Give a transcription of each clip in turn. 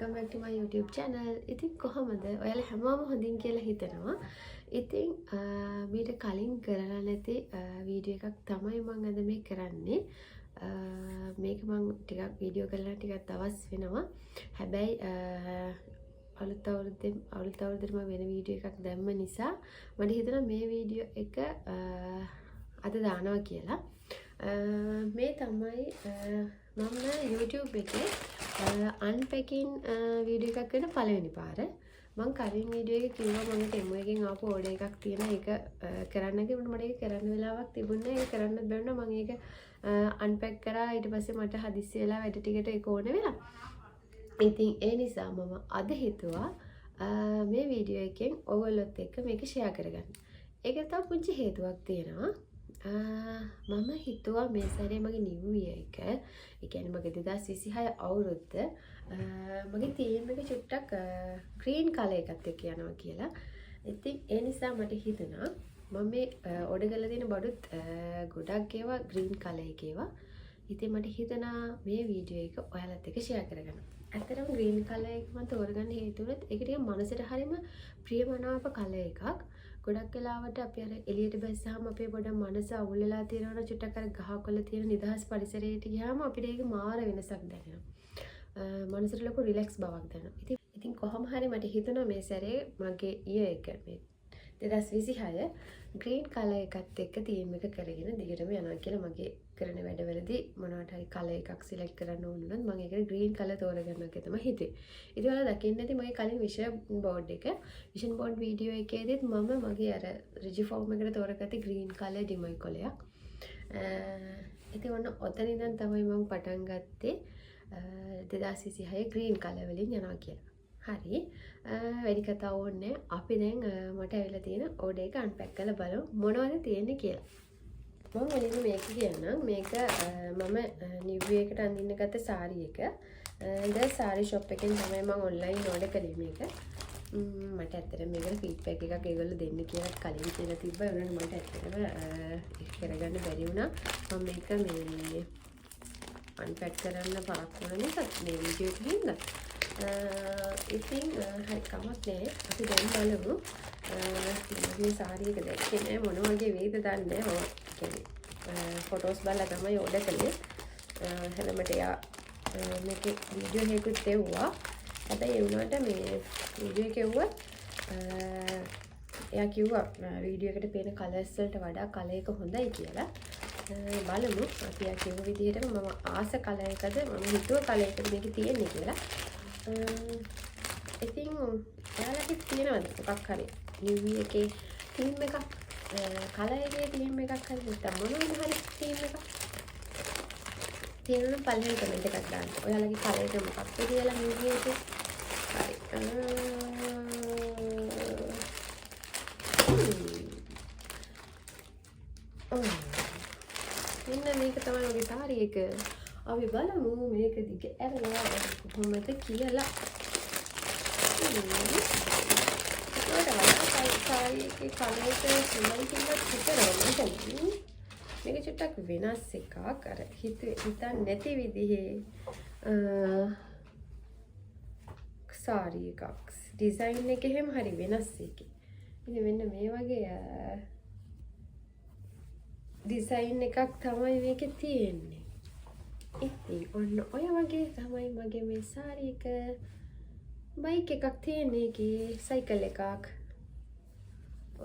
welcome back to my YouTube channel. ඉතින් කොහමද? ඔයාලා හැමෝම හොඳින් කියලා හිතනවා. ඉතින් මීට කලින් කරලා නැති වීඩියෝ එකක් තමයි මම අද මේ කරන්නේ. මේක මම ටිකක් වීඩියෝ කරලා ටිකක් දවස් වෙනවා. හැබැයි අලුත් අවුරුද්දේම වෙන වීඩියෝ එකක් දැම්ම නිසා මට හිතුණා මේ වීඩියෝ එක අද දානවා කියලා. මේ තමයි මම YouTube එකේ unpacking වීඩියෝ එකක් කරන පළවෙනි පාර. මම කලින් වීඩියෝ එකේ කිව්වා මම ටෙමු එකෙන් ආපු ඕඩර් එකක් තියෙන ඒක කරන්න කිව්වොත් මට ඒක කරන්න වෙලාවක් තිබුණේ නැහැ. ඒක කරන්නත් බැරුණා. මම ඒක unpack කරා. ඊට පස්සේ මට හදිස්සි වෙලා වැඩ ටිකට ඒක ඕන වෙලා. ඉතින් ඒ නිසා මම අද හිතුවා මේ වීඩියෝ එකෙන් ඔයගොල්ලොත් එක්ක මේක ෂෙයා කරගන්න. ඒකට තව පුංචි හේතුවක් තියෙනවා. මම හිතුවා මේ සැරේ මගේ නිව් ඉයර් එක, ඒ කියන්නේ මගේ 2026 අවුරුද්ද මගේ තීම් එක චුට්ටක් ග්‍රීන් කලර් එකත් එක්ක යනවා කියලා. ඉතින් ඒ නිසා මට හිතුණා මම මේ ඕඩර් කරලා තියෙන බඩුත් ගොඩක් ඒවා ග්‍රීන් කලර් එකේවා. ඉතින් මට හිතුණා මේ වීඩියෝ එක ඔයාලත් එක්ක ෂෙයා කරගන්න. ඇත්තටම ග්‍රීන් කලර් එක මම තෝරගන්න හේතුව උනත් ඒක ටික මනසට හරිම ප්‍රියමනාප කලර් එකක්. ගොඩක් වෙලාවට අපි අර එළියට බැස්සාම අපේ පොඩ මනස අවුල් වෙලා තියෙනවා චුට්ටක් අර ගහකොළ තියෙන නිදහස් පරිසරයට ගියාම අපිට ඒක මාර වෙනසක් දැනෙනවා. මනසට ලොකු රිලැක්ස් බවක් දැනෙනවා. ඉතින් කොහොම හරි මට හිතුණා මේ සැරේ මගේ ඉයර් එක මේ 2026 ග්‍රීන් කලර් එකත් එක්ක තීම් එක කරගෙන දිගටම යනවා කියලා. මගේ කරන වැඩවලදී මොනවට හරි කලර් එකක් සිලෙක්ට් කරන්න ඕන නම් මම ඒකට ග්‍රීන් කලර් තෝරගන්නවා කියලා තමයි හිතුවේ. ඉතින් ඔයාලා දකින්න ඇති මගේ කලින් විෂන් බෝඩ් වීඩියෝ එකේදීත් මම මගේ අර රිජි ෆෝම් එකට තෝරගත්තේ ග්‍රීන් කලර් ඩිමයි කොලයක්. ඉතින් ඔන්න ඔතන ඉඳන් තමයි මම පටන් ගත්තේ 2026 ග්‍රීන් කලර් වලින් යනවා කියලා. හරි. වැඩි කතා ඕනේ. අපි දැන් මට ඇවිල්ලා තියෙන ඕඩර් එක අන්පැක් කරලා බලමු මොනවද තියෙන්නේ කියලා. මම මුලින්ම මේක කියන්නම්. මේක මම නිව් ඉයර් එකට අඳින්න ගත්ත සාරි එක. ද සාරි ෂොප් එකෙන් තමයි මම ඔන්ලයින් ඕඩර් කළේ මේක. මට ඇත්තටම මේකට ෆීඩ්බැක් එකක් ඒගොල්ලෝ දෙන්න කියලා කලින් කියලා තිබ්බා. ඒ වුණාට මට ඇත්තටම ඒක කරගන්න බැරි වුණා. මම මේක මේ අන්පැක් කරන්න පරක්කු වෙන නිසා මේ වීඩියෝ එකකින් හින්දා ඉතින් හරි කමක් නැහැ. අපි දැන් බලමු මේ සාරි එක දැක්කේ නෑ මොන වගේ වේද දන්නේ නැහැ. මම කියන්නේ ෆොටෝස් බලලා තමයි ඕඩර් කළේ. හැබැයි එයා මේකේ වීඩියෝ එකකුත් එව්වා. හැබැයි ඒ වුණාට මේ වීඩියෝ එක එව්වත් එයා කිව්වා වීඩියෝ එකට පේන කලර්ස් වලට වඩා කලර් එක හොඳයි කියලා. බලමු අපි යා කියපු විදිහටම මම ආස කලර් එකද මම හිතුව කලර් එකද මේකේ තියෙන්නේ කියලා. ඉතින් ඔයාලගේ තියෙනවද මොකක් හරි නිව් ඉයර් එකේ තීම් එකක් කලර් එකේ තීම් එකක් හරි නැත්නම් මොනවා හරි තීම් එකක් තියෙනවා පළවෙනි කමෙන්ට් එකක් දාන්න. ඔයාලගේ කලර් එක මොකක්ද කියලා නිව් ඉයර් එකේ. හරි. මෙන්න මේක තමයි මගේ සාරි එක. අපි බලමු මේක දිග ඇරලා කොහොමද කියලා. සාරි එකේ කලර් එක සුමයි කියලා හිතනවා. මේක චුට්ටක් වෙනස් එකක්. අර හිතන්නේ නැති විදිහේ සාරි එකක්. ඩිසයින් එක එහෙම හරි වෙනස් එකේ. ඉතින් මෙන්න මේ වගේ ඩිසයින් එකක් තමයි මේකේ තියෙන්නේ. ඉතින් ඔන්න ඔය වගේ තමයි මගේ මේ සාරි එක. බයික් එකක් තියෙන එකේ සයිකල් එකක්.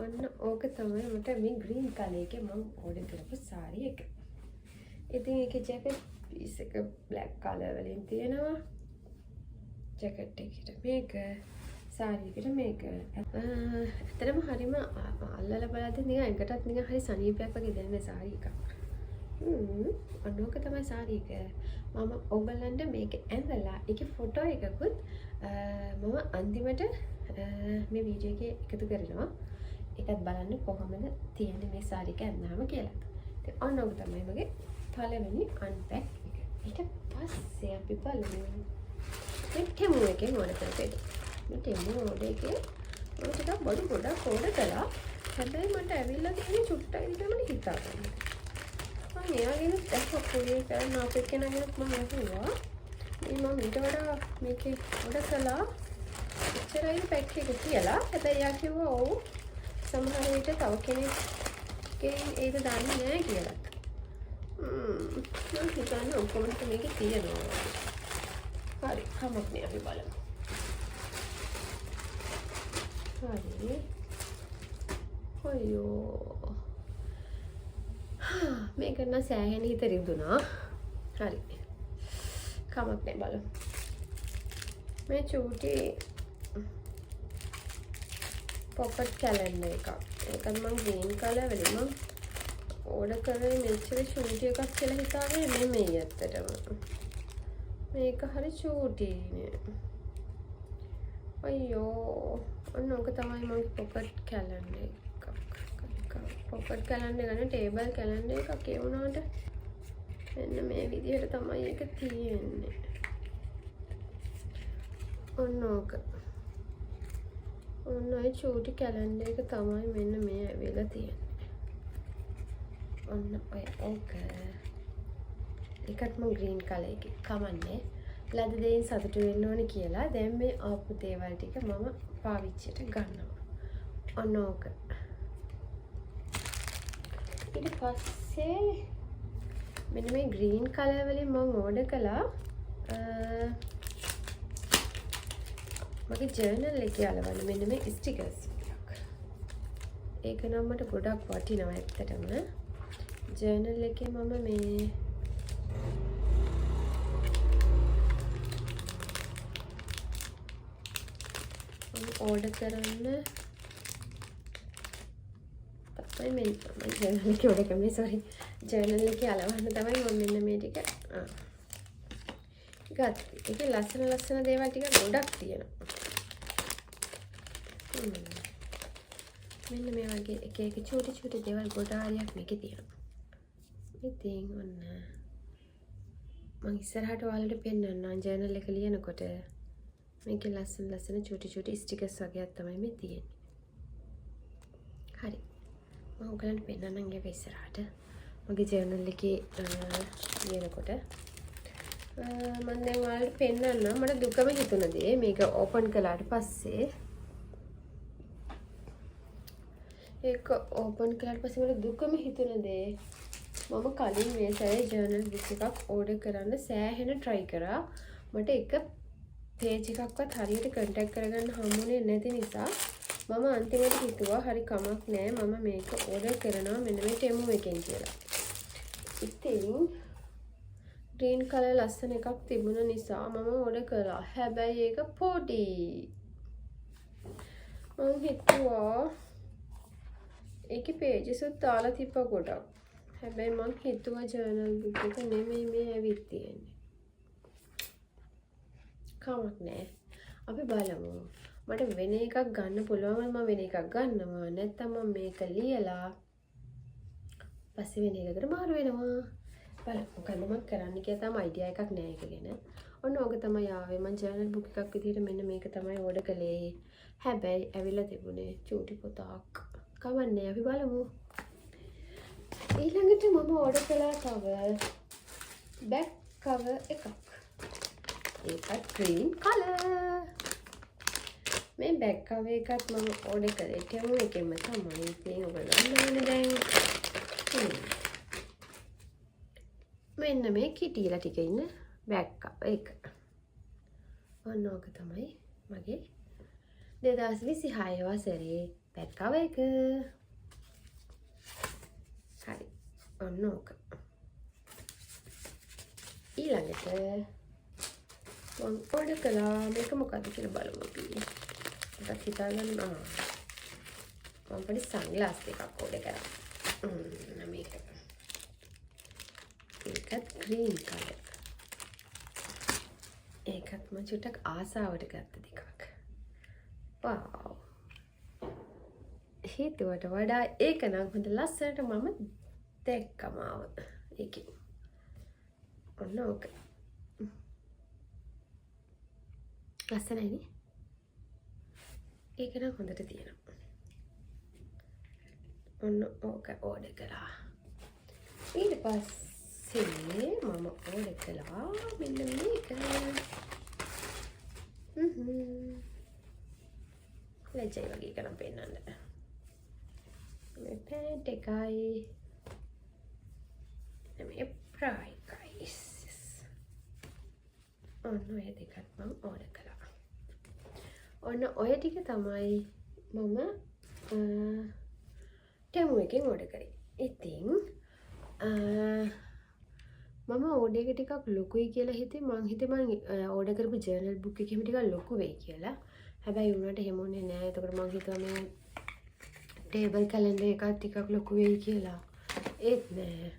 ඔන්න ඕක තමයි මට මේ ග්‍රීන් කලර් එකේ මම ඕඩර් කරපු සාරි එක. ඉතින් ඒකේ ජැකට් පීස් එක බ්ලැක් කලර් වලින් තියෙනවා. ජැකට් එකට මේක සාරි එකට මේක. ඇත්තටම හරිම අල්ලලා බලද්දි නිකන් එකටත් නිකන් හරි සනීපයක් වගේ දැනෙන සාරි එකක්. ඔන්නෝක තමයි සාරි එක. මම ඔයගලන්ට මේක ඇඳලා ඒකේ ෆොටෝ එකකුත් මම අන්තිමට මේ වීඩියෝ එකේ එකතු කරනවා. ඒකත් බලන්න කොහොමද තියෙන්නේ මේ සාරි එක ඇඳලාම කියලා. ඉතින් ඔන්නෝක තමයි මගේ පළවෙනි අන්පැක් එක. ඊට පස්සේ අපි බලමු මේ ටෙමු එකෙන් ඕඩර් කරපු එක. මේ ටෙමු ඕඩර් එකේ මම ටිකක් බඩු ගොඩක් ඕඩර් කළා. හැබැයි මට ඇවිල්ලා තියෙන චුට්ටයි විතරම හිතා ගන්න. මම එයාගෙන දැක්ක පොඩි කරන අපේ කෙනාගෙනත් මම අහුවා මේ මම ඊට වඩා මේකේ උඩ කළා එච්චරයි පැක් එක කියලා. හැබැයි යා කිව්වා ඔව් සමහර විට තව කෙනෙක්ගෙන් ඒක දන්නේ නැහැ කියලා. මම හිතන්නේ ඔක්කොම මේකේ තියෙනවා. හරි කමක් නෑ අපි බලමු. හරි. අයියෝ. මේක නම් සෑහෙන හිත රිදුනා. හරි. කමක් නෑ බලමු. මේ චූටි පොකට් කැලෙන්ඩර් එකක්. ඒකත් මම ග්‍රීන් කලර් වලින් මම ඕඩර් කරේ මෙච්චර චූටි එකක් කියලා හිතාගෙන නෙමෙයි ඇත්තටම. මේක හරි චූටිනේ. අයියෝ. ඔන්න ඕක තමයි මගේ පොකට් කැලෙන්ඩර් එකක්. පොකට් කැලෙන්ඩර් ගන්න ටේබල් කැලෙන්ඩර් එකක් ඒ වුණාට මෙන්න මේ විදිහට තමයි ඒක තියෙන්නේ. ඔන්න ඕක. ඔන්න ඔය චූටි කැලෙන්ඩර් එක තමයි මෙන්න මේ ඇවිල්ලා තියෙන්නේ. ඔන්න ඔය ඕක. ඒකත් මම ග්‍රීන් කලර් එකේ කමන්නේ. ලද දෙයින් සතුටු වෙන්න ඕනේ කියලා දැන් මේ ආපු දේවල් ටික මම පාවිච්චියට ගන්නවා. ඔන්න ඕක. ඊට පස්සේ මෙන්න මේ ග්‍රීන් කලර් වලින් මම ඕඩර් කළා මගේ ජර්නල් එකේ අලවන්න මෙන්න මේ ස්ටිකර්ස් ටිකක්. ඒක නම් මට ගොඩක් වටිනවා ඇත්තටම. ජර්නල් එකේ මම මේ ඕඩර් කරන්න තමයි මේ ජර්නල් එකේ ඕඩර් කරන්නේ සෝරි. ජර්නල් එකේ අලවන්න තමයි මම මෙන්න මේ ටික ගත්තා. ඒකේ ලස්සන දේවල් ටික ගොඩක් තියෙනවා. මෙන්න මේ වගේ එක චූටි දේවල් ගොඩාරියක් මේකේ තියෙනවා. ඉතින් ඔන්න මම ඉස්සරහට ඔයාලට පෙන්නන්නම් ජර්නල් එක ලියනකොට මේකේ ලස්සන චූටි ස්ටිකර්ස් වගේක් තමයි මේ තියෙන්නේ. හරි. මම ඔයගලන්ට පෙන්නන්නම් ඒක ඉස්සරහට. මගේ ජර්නල් එකේ ලියනකොට මම දැන් ඔයාලට පෙන්නන්නම් මට දුකම හිතුණ දේ මේක ඕපන් කළාට පස්සේ ඒක ඕපන් කළාට පස්සේ මට දුකම හිතුණ දේ මම කලින් මේ සැරේ ජර්නල් බුක් එකක් ඕඩර් කරන්න සෑහෙන try කරා. මට එක පේජ් එකක්වත් හරියට කන්ටැක්ට් කරගන්න හම්බුනේ නැති නිසා මම අන්තිමට හිතුවා හරි කමක් නෑ මම මේක ඕඩර් කරනවා මෙන්න මේ Temu එකෙන් කියලා. ඉතින් green color ලස්සන එකක් තිබුණ නිසා මම ඕඩර් කළා. හැබැයි ඒක පොඩි. මම හිතුවා ඒකේ pages උත් දාලා තිබ්බ ගොඩක්. හැබැයි මම හිතුවා ජර්නල් බුක් එක නෙමෙයි මේ ඇවිත් තියෙන්නේ. කමක් නෑ. අපි බලමු. මට වෙන එකක් ගන්න පුළුවන් මම වෙන එකක් ගන්නවා. නැත්නම් මම මේක ලියලා පස්සේ වෙන එකකට මාරු වෙනවා. බලමු මොකද මම කරන්න කියලා තාම අයිඩියා එකක් නෑ ඒක ගැන. ඔන්න ඕක තමයි ආවේ. මම ජර්නල් බුක් එකක් විදිහට මෙන්න මේක තමයි ඕඩර් කළේ. හැබැයි ඇවිල්ලා තිබුණේ චූටි පොතක්. කවන්නේ අපි බලමු. ඊළඟට මම ඕඩර් කළා කවර් බෑක් කවර් එකක්. ඒකත් green color. මේ බෑක් කවර් එකත් මම ඕඩර් කරේ Temu එකෙන්ම තමයි. ඉතින් ඔයගොල්ලෝ දන්නවනේ දැන්. මෙන්න මේ කිටිලා ටික ඉන්න බෑක් කවර් එක. ඔන්න ඕක තමයි මගේ 2026 වසරේ බෑක් කවර් එක. හරි. ඔන්න ඕක. ඊළඟට මම ඕඩර් කළා මේක මොකක්ද කියලා බලමු අපි. මට හිතාගන්න මම පොඩි සන්ග්ලාස් එකක් ඕඩර් කරා. මේක. ඒකත් green color. ඒකත් මම චුට්ටක් ආසාවට ගත්ත දෙකක්. wow. හිතුවට වඩා ඒක නම් හොඳ ලස්සනට මම දැක්කම ආව. ඒකේ. ඔන්න ඕක. ලස්සනයිනේ. ඒක නම් හොඳට තියෙනවා. ඔන්න ඕක ඕඩර් කරා. ඊට පස්සේ මම ඕඩර් කළා මෙන්න මේක. ලැජ්ජයි වගේ කරන් පෙන්නන්න. මේ පෑන්ට් එකයි මේ ප්‍රයි ගයිස්. ඔන්න ඔය දෙකත් මම ඕඩර් කළා. ඔන්න ඔය ටික තමයි මම ටෙමු එකෙන් ඕඩර් කරේ. ඉතින් මම ඕඩර් එක ටිකක් ලොකුයි කියලා හිතේ. මං හිතේ මං ඕඩර් කරපු ජර්නල් බුක් එකෙම ටිකක් ලොකු වෙයි කියලා. හැබැයි උනාට එහෙම වුණේ නෑ. එතකොට මං හිතුවා මේ ටේබල් කැලෙන්ඩර් එකක් ටිකක් ලොකු වෙයි කියලා. ඒත් නෑ.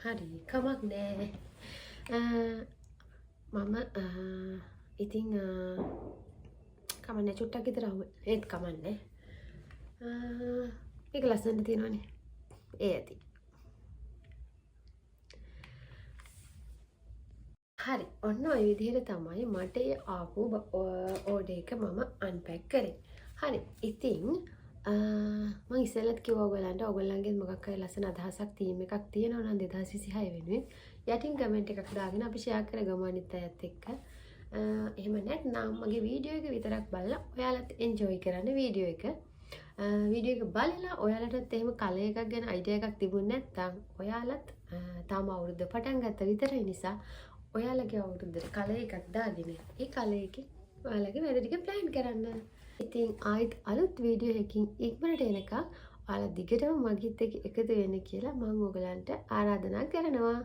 හරි කමක් නෑ. මම ඉතින් කමන්නේ චුට්ටක් විතර ඒත් කමන්නේ. මේක ලස්සනට තියෙනවනේ. ඒ ඇති. හරි ඔන්න ඔය විදිහට තමයි මට ආපු ඕඩර් එක මම අන්පැක් කරේ. හරි ඉතින් මම ඉස්සෙල්ලත් කිව්වා ඔයගලන්ට ඔයගලන්ගේ මොකක් හරි ලස්සන අදහසක් තීම් එකක් තියෙනවා නම් 2026 වෙනුවෙන් යටින් කමෙන්ට් එකක් දාගෙන අපි ෂෙයා කරගමු අනිත් අයත් එක්ක. එහෙම නැත්නම් මගේ වීඩියෝ එක විතරක් බලලා ඔයාලත් එන්ජොයි කරන්න වීඩියෝ එක. වීඩියෝ එක බලලා ඔයාලටත් එහෙම කලර් එකක් ගැන අයිඩියා එකක් තිබුණ නැත්නම් ඔයාලත් තාම අවුරුද්ද පටන් ගත්ත විතරයි නිසා ඔයාලගේ අවුරුද්දට කලර් එකක් දාගෙන ඒ කලර් එකෙන් ඔයාලගේ වැඩ ටික ප්ලෑන් කරන්න. ඉතින් ආයෙත් අලුත් වීඩියෝ එකකින් ඉක්මනට එනකම් ඔයාලා දිගටම මගිත් එක්ක එකතු වෙන්න කියලා මම ඔයගලන්ට ආරාධනා කරනවා.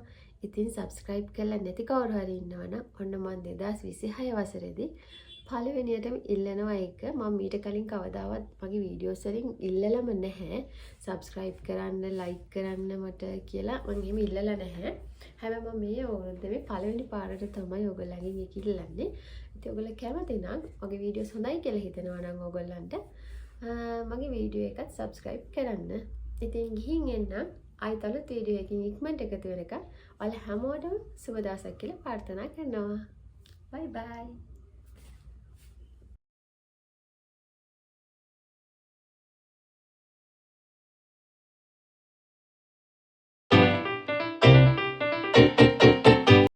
ඉතින් subscribe කරලා නැති කවුරු හරි ඉන්නවනම් ඔන්න මම 2026 වසරේදී පළවෙනියටම ඉල්ලනවා එක. මම ඊට කලින් කවදාවත් මගේ වීඩියෝස් වලින් ඉල්ලලම නැහැ. subscribe කරන්න, like කරන්න මට කියලා මම එහෙම ඉල්ලලා නැහැ. හැබැයි මම මේ ඕනදේ පළවෙනි පාරට තමයි ඔයගොල්ලන්ගෙන් ඒක ඉල්ලන්නේ. ඉතින් ඔයගොල්ලෝ කැමති නම් මගේ වීඩියෝස් හොඳයි කියලා හිතනවා නම් ඔයගොල්ලන්ට මගේ වීඩියෝ එකත් subscribe කරන්න. ඉතින් ගිහින් එන්න ආයෙත් අලුත් වීඩියෝ එකකින් ඉක්මනට එකතු වෙනකම් ඔයාලා හැමෝටම සුබ දවසක් කියලා ප්‍රාර්ථනා කරනවා. bye bye